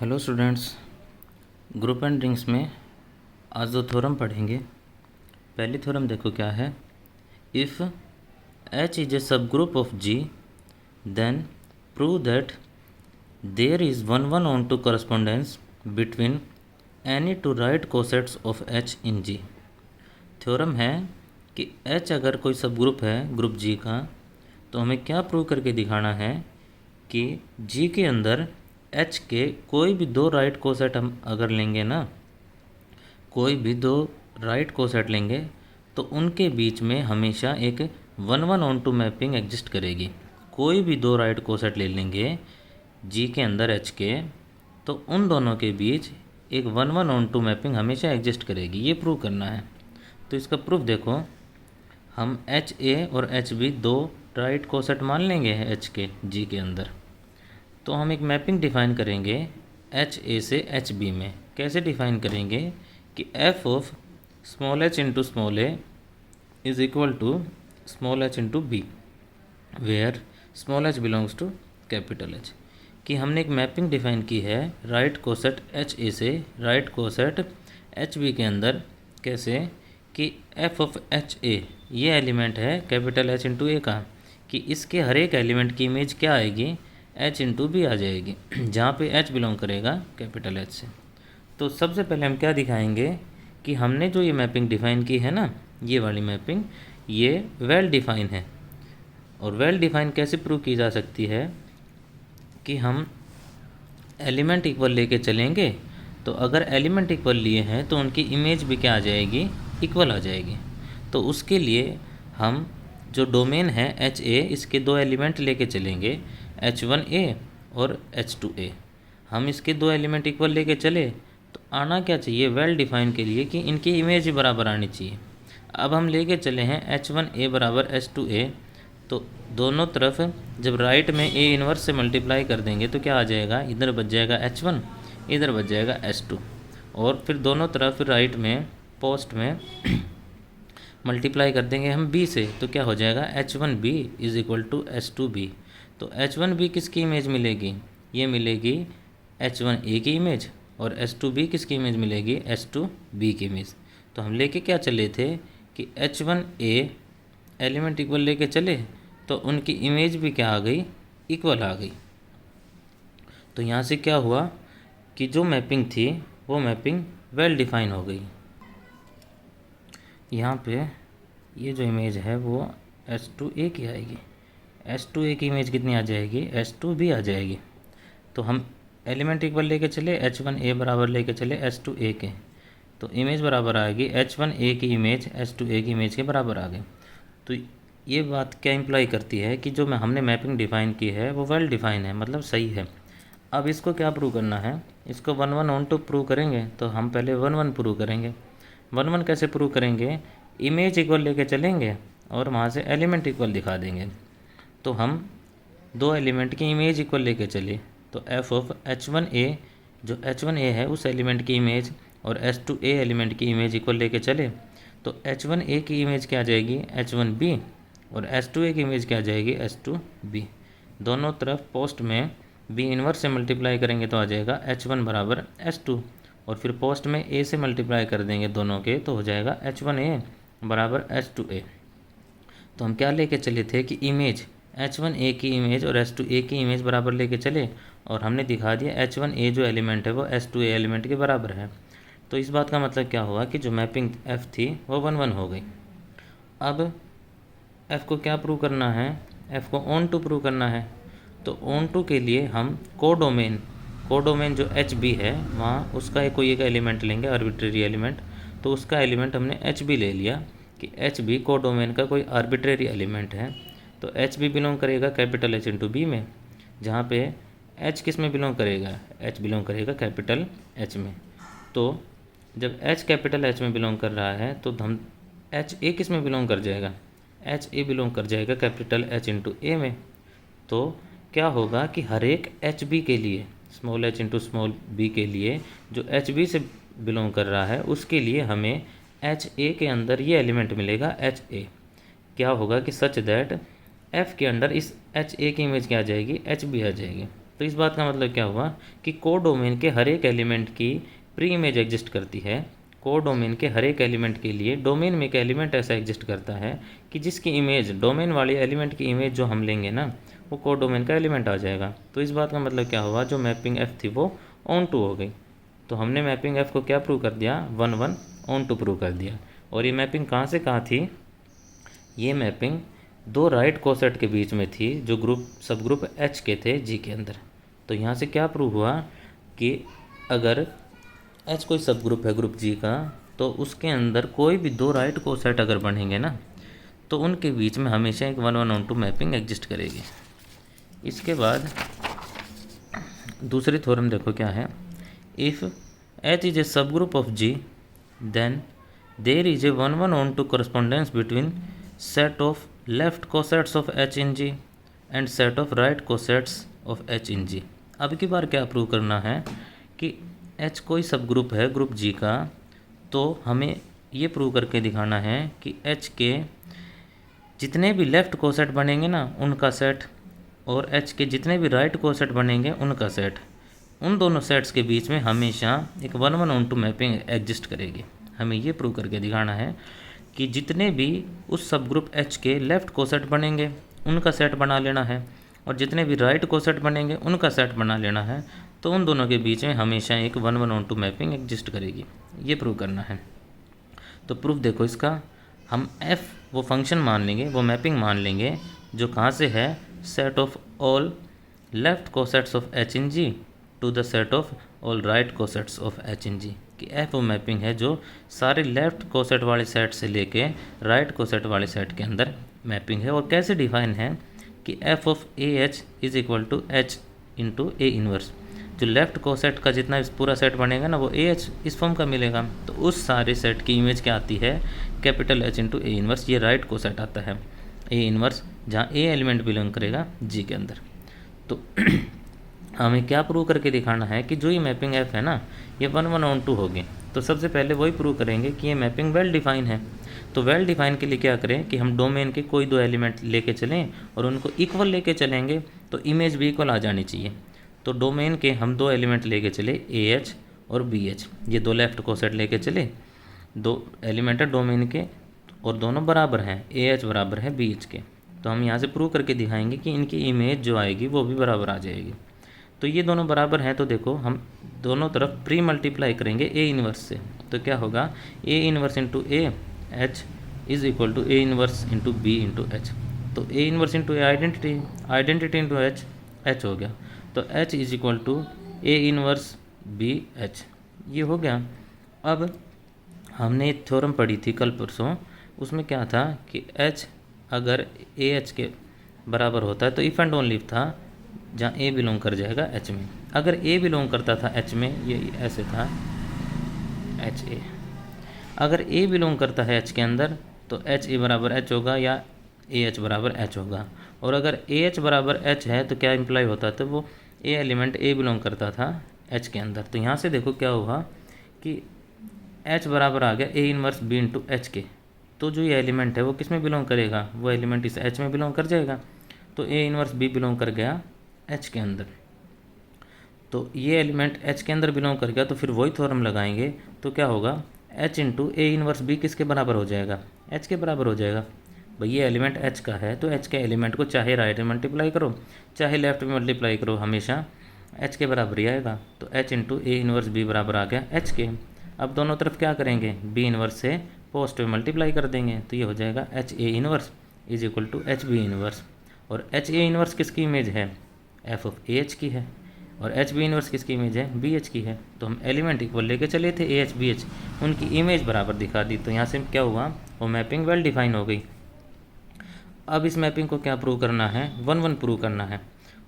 Hello students, group and rings में आज दो थ्योरम पढ़ेंगे। पहली थ्योरम देखो क्या है। If H is a sub group of G then prove that there is one one on to correspondence between any two right cosets of H in G। Theorem है कि H अगर कोई सब ग्रुप है group G का, तो हमें क्या प्रूव करके दिखाना है कि G के अंदर H के कोई भी दो राइट कोसेट हम अगर लेंगे ना, कोई भी दो राइट कोसेट लेंगे तो उनके बीच में हमेशा एक one one on to mapping exist करेगी। कोई भी दो राइट कोसेट ले लेंगे G के अंदर H के, तो उन दोनों के बीच एक one one on to mapping हमेशा एग्जिस्ट करेगी। ये प्रूव करना है। तो इसका प्रूफ देखो, हम HA और HB दो राइट कोसेट मान लेंगे H के G के अंदर, तो हम एक मैपिंग डिफ़ाइन करेंगे HA से HB में। कैसे डिफ़ाइन करेंगे कि f of small h into small a is equal to small h into b, where small h belongs to capital H। कि हमने एक मैपिंग डिफ़ाइन की है राइट कोसेट HA से राइट कोसेट HB के अंदर। कैसे कि f ऑफ HA ये एलिमेंट है कैपिटल H इंटू ए का, कि इसके हर एक एलिमेंट की इमेज क्या आएगी, H इंटू बी आ जाएगी, जहाँ पे H बिलोंग करेगा कैपिटल H से। तो सबसे पहले हम क्या दिखाएंगे कि हमने जो ये मैपिंग डिफ़ाइन की है ना, ये वाली मैपिंग, ये वेल डिफ़ाइन है। और वेल डिफ़ाइन कैसे प्रूव की जा सकती है कि हम एलिमेंट इक्वल लेके चलेंगे, तो अगर एलिमेंट इक्वल लिए हैं तो उनकी इमेज भी क्या आ जाएगी, इक्वल आ जाएगी। तो उसके लिए हम जो डोमेन है HA, इसके दो एलिमेंट लेके चलेंगे, H1A और H2A। हम इसके दो एलिमेंट इक्वल लेके चले तो आना क्या चाहिए वेल डिफ़ाइन के लिए कि इनकी इमेज ही बराबर आनी चाहिए। अब हम लेके चले हैं H1A बराबर H2A, तो दोनों तरफ जब राइट में A इन्वर्स से मल्टीप्लाई कर देंगे तो क्या आ जाएगा, इधर बच जाएगा H1, इधर बच जाएगा H2। और फिर दोनों तरफ राइट में पोस्ट में मल्टीप्लाई कर देंगे हम B से, तो क्या हो जाएगा H1B is equal to H2B। तो H1B किसकी इमेज मिलेगी, ये मिलेगी H1A की इमेज, और H2B किसकी इमेज मिलेगी, H2B की इमेज। तो हम लेके क्या चले थे कि H1A एलिमेंट इक्वल लेके चले तो उनकी इमेज भी क्या आ गई, इक्वल आ गई। तो यहाँ से क्या हुआ कि जो मैपिंग थी वो मैपिंग वेल डिफ़ाइन हो गई। यहाँ पे ये जो इमेज है वो H2A की आएगी, H2A की इमेज कितनी आ जाएगी, H2B आ जाएगी। तो हम एलिमेंट इक्वल लेके चले, H1A बराबर लेके चले H2A के, तो इमेज बराबर आएगी H1A की इमेज H2A की इमेज के बराबर आ गई। तो ये बात क्या इम्प्लाई करती है कि जो हमने मैपिंग डिफ़ाइन की है वो वेल डिफ़ाइन है, मतलब सही है। अब इसको क्या प्रूव करना है, इसको one one on to prove करेंगे। तो हम पहले वन वन प्रूव करेंगे। वन वन कैसे प्रूव करेंगे, इमेज इक्वल लेके चलेंगे और वहाँ से एलिमेंट इक्वल दिखा देंगे। तो हम दो एलिमेंट की इमेज इक्वल लेके चले, तो f ऑफ H1A, जो H1A है उस एलिमेंट की इमेज और H2A एलिमेंट की इमेज इक्वल लेके चले, तो H1A की इमेज क्या आ जाएगी, H1B, और H2A की इमेज क्या आ जाएगी, H2B। दोनों तरफ पोस्ट में B इन्वर्स से मल्टीप्लाई करेंगे तो आ जाएगा H1 बराबर H2, और फिर पोस्ट में A से मल्टीप्लाई कर देंगे दोनों के तो हो जाएगा H1A बराबर H2A। तो हम क्या लेके चले थे कि इमेज H1A की इमेज और H2A की इमेज बराबर लेके चले, और हमने दिखा दिया H1A जो एलिमेंट है वो H2A एलिमेंट के बराबर है। तो इस बात का मतलब क्या हुआ कि जो मैपिंग F थी वो वन वन हो गई। अब F को क्या प्रूव करना है, F को ऑन टू प्रूव करना है। तो ऑन टू के लिए हम कोडोमेन जो HB है वहाँ उसका कोई एक एलिमेंट लेंगे, आर्बिट्रेरी एलिमेंट। तो उसका एलिमेंट हमने HB ले लिया कि HB कोडोमेन का कोई आर्बिट्रेरी एलिमेंट है। तो HB बिलोंग करेगा कैपिटल H इंटू बी में, जहाँ पे H किस में बिलोंग करेगा, H बिलोंग करेगा कैपिटल H में। तो जब H कैपिटल H में बिलोंग कर रहा है तो हम HA किस में बिलोंग कर जाएगा, HA बिलोंग कर जाएगा कैपिटल H इंटू ए में। तो क्या होगा कि हर एक HB के लिए, small h into small b के लिए जो HB से बिलोंग कर रहा है उसके लिए हमें HA के अंदर ये एलिमेंट मिलेगा HA। क्या होगा कि सच दैट F के अंदर इस HA की इमेज क्या आ जाएगी, HB आ जाएगी। तो इस बात का मतलब क्या हुआ कि कोडोमेन के हर एक एलिमेंट की प्री इमेज एग्जिस्ट करती है। कोडोमेन के हर एक एलिमेंट के लिए डोमेन में एक एलिमेंट ऐसा एग्जिस्ट करता है कि जिसकी इमेज, डोमेन वाले एलिमेंट की इमेज जो हम लेंगे ना, वो कोडोमेन का एलिमेंट आ जाएगा। तो इस बात का मतलब क्या हुआ, जो मैपिंग एफ थी वो ऑन टू हो गई। तो हमने मैपिंग एफ को क्या प्रूव कर दिया, 1 1 ऑन टू प्रूव कर दिया। और ये मैपिंग कहाँ से कहाँ थी, ये मैपिंग दो राइट कोसेट के बीच में थी जो सब ग्रुप एच के थे जी के अंदर। तो यहाँ से क्या प्रूव हुआ कि अगर एच कोई सब ग्रुप है ग्रुप जी का, तो उसके अंदर कोई भी दो राइट कोसेट अगर बनेंगे ना, तो उनके बीच में हमेशा एक 1 1 ऑन टू मैपिंग एग्जिस्ट करेगी। इसके बाद दूसरी थ्योरम देखो क्या है, if H is a sub group of G then there is a 1 1 on to correspondence between set of left cosets of H in G and set of right cosets of H in G। अब की बार क्या prove करना है कि H कोई सब group है group G का, तो हमें ये प्रूव करके दिखाना है कि H के जितने भी लेफ़्ट कोसेट बनेंगे ना उनका सेट, और H के जितने भी राइट कोसेट बनेंगे उनका सेट, उन दोनों सेट्स के बीच में हमेशा एक 1 1 ऑन टू मैपिंग एग्जिस्ट करेगी। हमें ये प्रूव करके दिखाना है कि जितने भी उस सब ग्रुप H के लेफ़्ट कोसेट बनेंगे उनका सेट बना लेना है, और जितने भी राइट कोसेट बनेंगे उनका सेट बना लेना है। तो उन दोनों के बीच में हमेशा एक 1 1 ऑन टू मैपिंग एग्जिस्ट करेगी। ये प्रूव करना है। तो प्रूफ देखो इसका, हम f वो फंक्शन मान लेंगे, वो मैपिंग मान लेंगे जो कहाँ से है, set of all left cosets of H in G to the set of all right cosets of H in G। कि f वो मैपिंग है जो सारे लेफ़्ट कोसेट वाले सेट से लेके राइट कोसेट वाले सेट के अंदर मैपिंग है। और कैसे डिफाइन है कि f of A H is equal to h into A inverse. जो लेफ़्ट कोसेट का जितना पूरा सेट बनेगा ना वो ए एच इस फॉर्म का मिलेगा। तो उस सारे सेट की इमेज क्या आती है, capital H into A inverse. ये राइट कोसेट आता है ए इनवर्स, जहाँ ए एलिमेंट बिलोंग करेगा जी के अंदर। तो हमें क्या प्रूव करके दिखाना है कि जो ये मैपिंग एफ है ना, ये 1 1 ऑन टू होगी। तो सबसे पहले वही प्रूव करेंगे कि ये मैपिंग वेल डिफाइन है। तो वेल डिफाइन के लिए क्या करें कि हम डोमेन के कोई दो एलिमेंट लेके चलें और उनको इक्वल लेके चलेंगे तो इमेज भी इक्वल आ जानी चाहिए। तो डोमेन के हम दो एलिमेंट लेके चले ए एच और बी एच, ये दो लेफ़्ट कोसेट लेके चले, दो एलिमेंट है डोमेन के और दोनों बराबर हैं, ए एच बराबर है बी एच के। तो हम यहाँ से प्रूव करके दिखाएंगे कि इनकी इमेज जो आएगी वो भी बराबर आ जाएगी। तो ये दोनों बराबर हैं, तो देखो हम दोनों तरफ प्री मल्टीप्लाई करेंगे ए इनवर्स से। तो क्या होगा, A inverse into A H is equal to A inverse into B into H. तो ए inverse into A identity, identity into H, H हो गया। तो H is equal to A inverse B H, ये हो गया। अब हमने एक थ्योरम पढ़ी थी कल परसों, उसमें क्या था कि एच अगर ए एच के बराबर होता है तो इफ़ एंड ओनली था जहाँ ए बिलोंग कर जाएगा एच में। अगर ए बिलोंग करता था एच में, ये ऐसे था एच ए, अगर ए बिलोंग करता है एच के अंदर तो एच ए बराबर एच होगा या ए एच बराबर एच होगा। और अगर ए एच बराबर एच है तो क्या इम्प्लाई होता था, वो ए एलिमेंट ए बिलोंग करता था एच के अंदर। तो यहाँ से देखो क्या हुआ कि एच बराबर आ गया a inverse b into h के। तो जो ये एलिमेंट है वो किस में बिलोंग करेगा, वो एलिमेंट इस एच में बिलोंग कर जाएगा। तो ए इनवर्स बी बिलोंग कर गया एच के अंदर। तो ये एलिमेंट एच के अंदर बिलोंग कर गया, तो फिर वही थ्योरम लगाएंगे। तो क्या होगा, एच इंटू ए इनवर्स बी किसके बराबर हो जाएगा, एच के बराबर हो जाएगा। भाई ये एलिमेंट एच का है तो एच के एलिमेंट को चाहे राइट में मल्टीप्लाई करो चाहे लेफ्ट में मल्टीप्लाई करो, हमेशा एच के बराबर ही आएगा। तो एच इंटू ए इनवर्स बी बराबर आ गया एच के। अब दोनों तरफ क्या करेंगे, बी इनवर्स से पॉजिटिव मल्टीप्लाई कर देंगे, तो ये हो जाएगा h a inverse is equal to h b inverse. और एच ए इनवर्स किसकी इमेज है, एफ ऑफ ए एच की है, और एच बी इनवर्स किसकी इमेज है, बी एच की है। तो हम एलिमेंट इक्वल लेके चले थे ए एच बी एच, उनकी इमेज बराबर दिखा दी। तो यहाँ से क्या हुआ, वो मैपिंग वेल डिफाइन हो गई। अब इस मैपिंग को क्या प्रूव करना है, 1 1 प्रूव करना है।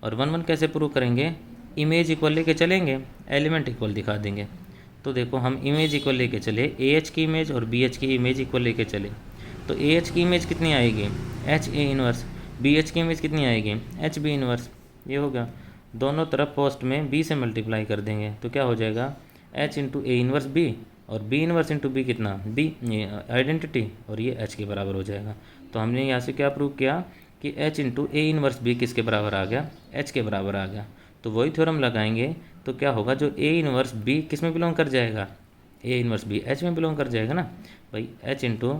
और 1 1 कैसे प्रूव करेंगे, इमेज इक्वल लेके चलेंगे, एलिमेंट इक्वल दिखा देंगे। तो देखो हम इमेज इक्वल लेके चले, ए एच की इमेज और बी एच की इमेज इक्वल लेके चले। तो ए एच की इमेज कितनी आएगी, h a inverse, B H की इमेज कितनी आएगी, एच बी इनवर्स। ये होगा, दोनों तरफ पोस्ट में बी से मल्टीप्लाई कर देंगे तो क्या हो जाएगा, एच इंटू ए इनवर्स बी और बी इनवर्स इंटू बी कितना, बी आइडेंटिटी, और ये एच के बराबर हो जाएगा। तो हमने यहाँ से क्या प्रूव किया कि एच इंटू ए इनवर्स बी किसके बराबर आ गया, एच के बराबर आ गया। तो वही थ्योरम लगाएंगे तो क्या होगा, जो ए इनवर्स बी किस में बिलोंग कर जाएगा, ए इनवर्स बी एच में बिलोंग कर जाएगा ना भाई। एच इंटू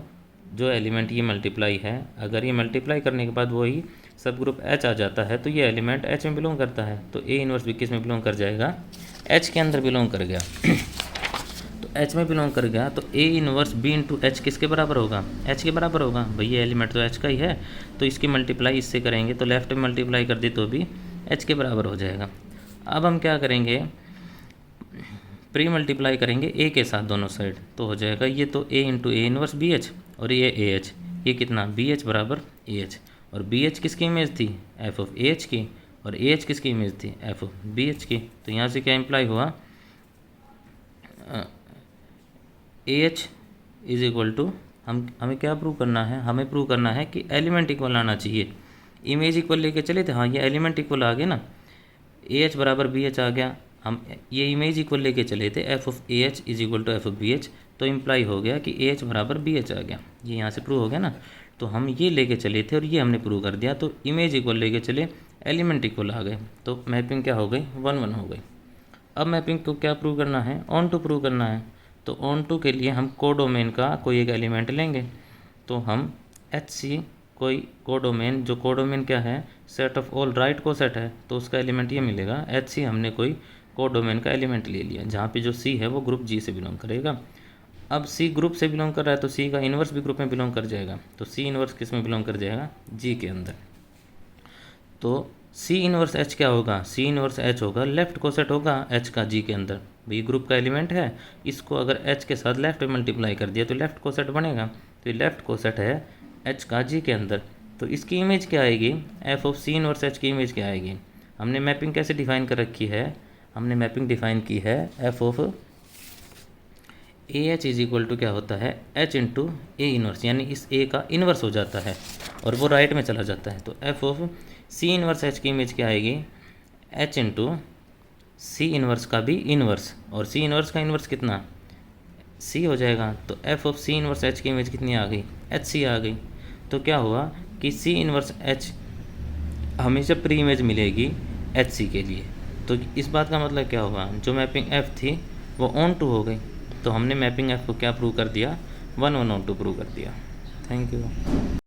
जो एलिमेंट ये मल्टीप्लाई है, अगर ये मल्टीप्लाई करने के बाद वही सब ग्रुप एच आ जाता है तो ये एलिमेंट एच में बिलोंग करता है, तो ए इनवर्स बी किस में बिलोंग कर जाएगा, एच के अंदर बिलोंग कर गया। तो एच में बिलोंग कर गया तो ए इनवर्स बी इंटू एच किसके बराबर होगा, एच के बराबर होगा भाई, ये एलिमेंट तो एच का ही है, तो इसकी मल्टीप्लाई इससे करेंगे तो लेफ्ट में मल्टीप्लाई कर दी तो भी एच के बराबर हो जाएगा। अब हम क्या करेंगे, प्री मल्टीप्लाई करेंगे ए के साथ दोनों साइड, तो हो जाएगा ये तो A into A inverse B H और ये ए एच, ये कितना बी एच बराबर ए एच, और बी एच किसकी इमेज थी, एफ ऑफ ए एच की, और ए एच किसकी इमेज थी, एफ ऑफ बी एच की। तो यहाँ से क्या इम्प्लाई हुआ, A H is equal to, हमें क्या प्रूव करना है, हमें प्रूव करना है कि एलिमेंट इक्वल आना चाहिए। इमेज इक्वल लेके चले थे, हाँ ये एलिमेंट इक्वल आ गए ना, ए एच बराबर बी एच आ गया, हम ये इमेज इक्वल लेके चले थे f of A H is equal to f of B h, तो इम्प्लाई हो गया कि ए एच बराबर बी एच आ गया, ये यहाँ से प्रूव हो गया ना। तो हम ये लेके चले थे और ये हमने प्रूव कर दिया, तो इमेज इक्वल लेके चले, एलिमेंट इक्वल आ गए, तो मैपिंग क्या हो गई, 1 1 हो गई। अब मैपिंग को क्या प्रूव करना है, ऑन टू प्रूव करना है, तो ऑन टू के लिए हम कोडोमेन का कोई एक एलिमेंट लेंगे, तो हम एच सी कोई कोडोमेन, जो कोडोमेन क्या है, सेट ऑफ ऑल राइट को सेट है, तो उसका एलिमेंट ये मिलेगा एच सी, हमने कोई कोडोमेन का एलिमेंट ले लिया जहाँ पे जो सी है वो ग्रुप जी से बिलोंग करेगा। अब सी ग्रुप से बिलोंग कर रहा है तो सी का इन्वर्स भी ग्रुप में बिलोंग कर जाएगा, तो सी इन्वर्स किस में बिलोंग कर जाएगा, जी के अंदर। तो सी इन्वर्स एच क्या होगा, सी इन्वर्स एच होगा लेफ्ट को सेट होगा एच का जी के अंदर, भाई ग्रुप का एलिमेंट है, इसको अगर एच के साथ लेफ्ट में मल्टीप्लाई कर दिया तो लेफ्ट को सेट बनेगा, तो ये लेफ्ट को सेट है एच का जी के अंदर। तो इसकी इमेज क्या आएगी, f of c inverse h की इमेज क्या आएगी, हमने मैपिंग कैसे डिफाइन कर रखी है, हमने मैपिंग डिफाइन की है f of A H is equal to क्या होता है, एच इंटू ए इनवर्स, यानी इस ए का इन्वर्स हो जाता है और वो राइट में चला जाता है, तो f of c inverse h की इमेज क्या आएगी, एच इंटू सी इन्वर्स का भी इन्वर्स, और सी इन्वर्स का इन्वर्स कितना, सी हो जाएगा, तो f of c inverse h की इमेज कितनी आ गई, एच सी आ गई। तो क्या हुआ कि सी इन्वर्स एच हमेशा प्री इमेज मिलेगी एच सी के लिए, तो इस बात का मतलब क्या हुआ, जो मैपिंग एफ थी वो ऑन टू हो गई, तो हमने मैपिंग एफ को क्या प्रूव कर दिया, 1 1 ऑन टू प्रूव कर दिया। Thank you.